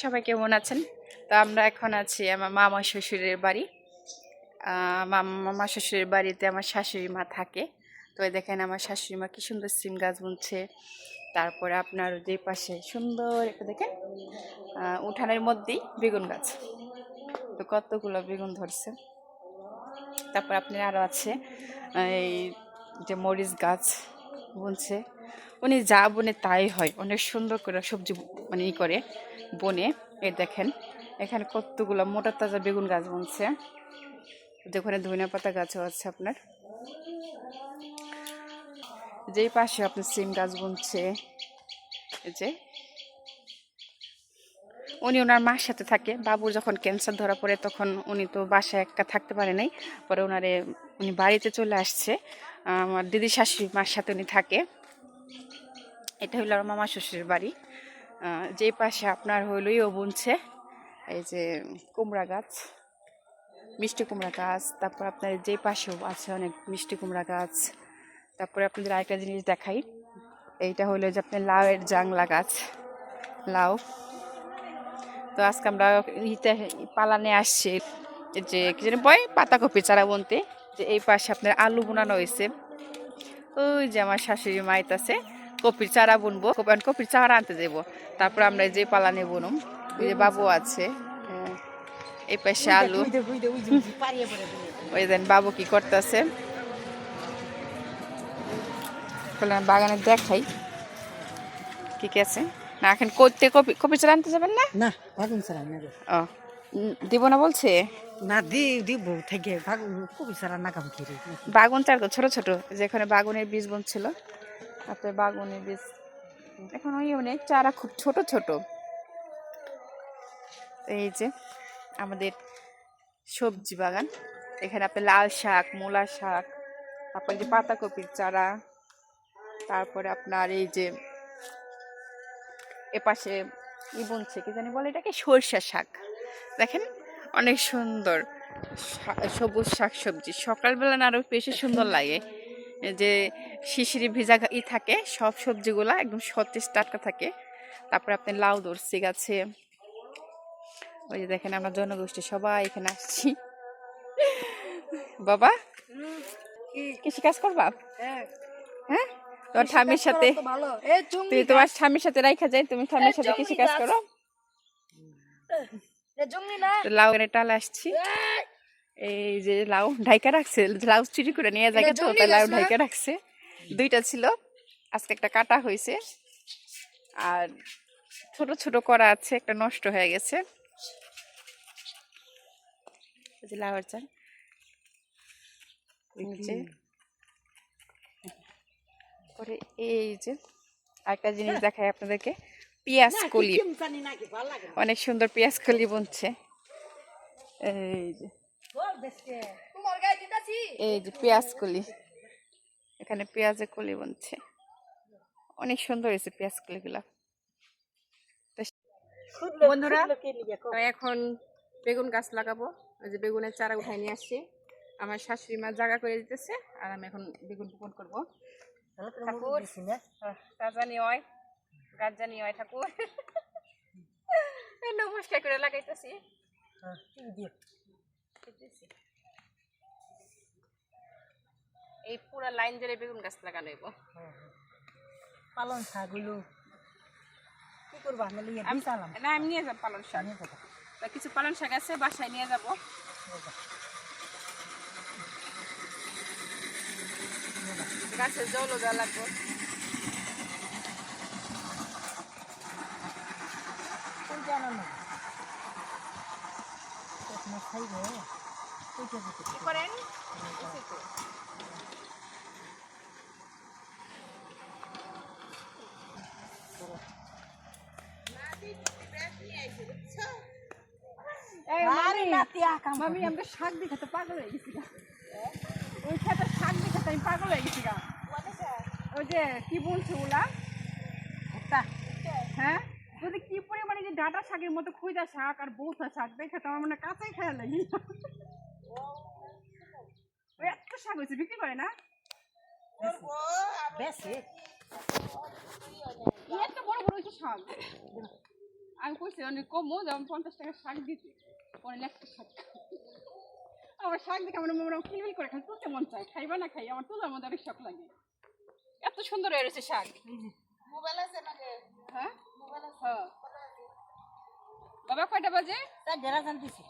সবাই কেমন আছেন? তো আমরা এখন আছি আমার মামা শ্বশুরের বাড়ি। মামা শ্বশুরের বাড়িতে আমার শাশুড়ি মা থাকে। তো এই দেখেন আমার শাশুড়ি মা কি সুন্দর সিম গাছ বুনছে। তারপরে আপনার যে পাশে সুন্দর একটা দেখেন উঠানের মধ্যেই বেগুন গাছ, তো কতগুলো বেগুন ধরছে। তারপর আপনার আরও আছে এই যে মরিচ গাছ বুনছে। উনি যা বনে তাই হয়, অনেক সুন্দর করে সবজি মানে ই করে বনে। এই দেখেন এখানে কতগুলো মোটা তাজা বেগুন গাছ বুনছে। যেখানে ধনিয়া পাতা গাছও আছে আপনার, যেই পাশে আপনার সিম গাছ বুনছে। এই যে উনি ওনার মার সাথে থাকে। বাবুর যখন ক্যান্সার ধরা পড়ে তখন উনি তো বাসায় একা থাকতে পারে নাই, পরে উনি বাড়িতে চলে আসছে। আমার দিদি শাশুড়ি মার সাথে উনি থাকে। এটা হইল আমার মামা শ্বশুরের বাড়ি। যেই পাশে আপনার হইলই বুনছে এই যে কুমড়া গাছ, মিষ্টি কুমড়া গাছ। তারপর আপনার যেই পাশেও আছে অনেক মিষ্টি কুমড়া গাছ। তারপরে আপনাদের আরেকটা জিনিস দেখাই, এইটা হলো যে আপনার লাউয়ের জাংলা গাছ, লাউ। তো আজকে আমরা পালানে আসছি যে কি জানি বয় পাতাকপি চারা বুনতে। যে এই পাশে আপনার আলু বোনানো হয়েছে। ওই যে আমার শাশুড়ি মাইতাছে কপির চারা বুনবো, কপির চারা আনতে যাবো। তারপর আমরা যে পালানে বুনুম, ওই যে বাবু আছে। হ্যাঁ, এই পাশে আলু। ওই দেন বাবু কি করতেছে, বাগানে দেখাই কি কি আছে। না এখন করতে কপি চারা আনতে যাবেন না? না বাগুন ছাড়া না ও দিব না বলছে না দিব থেকে কবি ছাড়া না কাম খেয়ে বাগুন চারা তো ছোট ছোট, যেখানে বাগুনের বীজ বুনছিল আপনার বাগুনের বীজ এখন ওই অনেক চারা খুব ছোট ছোট। এই যে আমাদের সবজি বাগান, এখানে আপনার লাল শাক, মূলা শাক, তারপরে যে পাতাকপির চারা। তারপরে আপনার এই যে এপাশে বুনছে কি জানি বলে এটাকে, সরষা শাক। দেখেন অনেক সুন্দর সবুজ শাক সবজি। সকালবেলা না আরো বেশি সুন্দর লাগে, যে শিশিরি ভিজা থাকে, সব সবজিগুলা একদম সতেজ টাটকা থাকে। তারপরে আপনি লাউ ধরছি গাছে। ওই যে দেখেন আমরা জনগোষ্ঠী সবাই এখানে আসছি। বাবা কৃষি কাজ করবা? হ্যাঁ, তোমার স্বামীর সাথে, তুমি তোমার স্বামীর সাথে রাইখা যাই, তুমি স্বামীর সাথে কৃষি কাজ করো। লাউ এনে টাল আসছি। এই যে লাউ ঢাইকা রাখছে, লাউ চুরি করে নিয়ে যায় তো, তাই লাউ ঢাইকা রাখছে। দুইটা ছিল, আজকে একটা কাটা হয়েছে, আর ছোট ছোট করা আছে, একটা নষ্ট হয়ে গেছে। লাউয়ের চাল পরে এই যে আরেকটা জিনিস দেখাই আপনাদেরকে, পেঁয়াজ কলি, অনেক সুন্দর পেঁয়াজ কলি বুনছে। এই যে পেঁয়াজ কলি, এখানে পেঁয়াজের কলি বুনছে, অনেক সুন্দর হয়েছে পেঁয়াজ কলি গুলা। বন্ধুরা এখন বেগুন গাছ লাগাবো। ওই যে বেগুনের চারা উঠাই নিয়ে আসছি, আমার শাশুড়ি মা জায়গা করে দিতেছে, আর আমি এখন বেগুন বপন করবো। ঠাকুর গাছানি হয়, গাছানি হয় ঠাকুর। নমস্কার করে লাগাইতেছি। এই পুরা লাইন জুড়ে বেগুন গাছ লাগানো হইব। পালন শাকগুলো কি করবা? না আমি নিয়ে যাবো পালন শাক, কিছু পালন শাক আছে বাসায় নিয়ে যাবো। গাছের জলও দেওয়া লাগবে। কি করেন মামি, আমরা শাক দেখাতে পাগল হয়ে গেছি, ওই খেতে শাক দেখাতে আমি পাগল হয়ে গেছি। ওই যে কি বলছে ওলা, হ্যাঁ যদি কি পরিমাণে যে ডাটা শাকের মতো খুঁজা শাক আর বৌথা শাক দেখে তো আমার মনে কাঁচাই খেয়াল লাগি। ওই এত শাক হয়েছে, বিক্রি করে না এত বড় বড় হয়েছে শাক। আমি কইছি অনেক কমো যেমন 50 টাকা শাক দিতে পরে একটা শাক আমার শাক দেখে আমার মনে কিলবিল করে খালি তুলতে মন চায় খাইবা না খাই আমার তোলার মধ্যে অনেক শখ লাগে এত সুন্দর হয়ে রয়েছে শাক মোবাইল আছে নাকি? হ্যাঁ মোবাইল আছে? হ্যাঁ বাবা কয়টা বাজে তা ডেরা জানতেছি।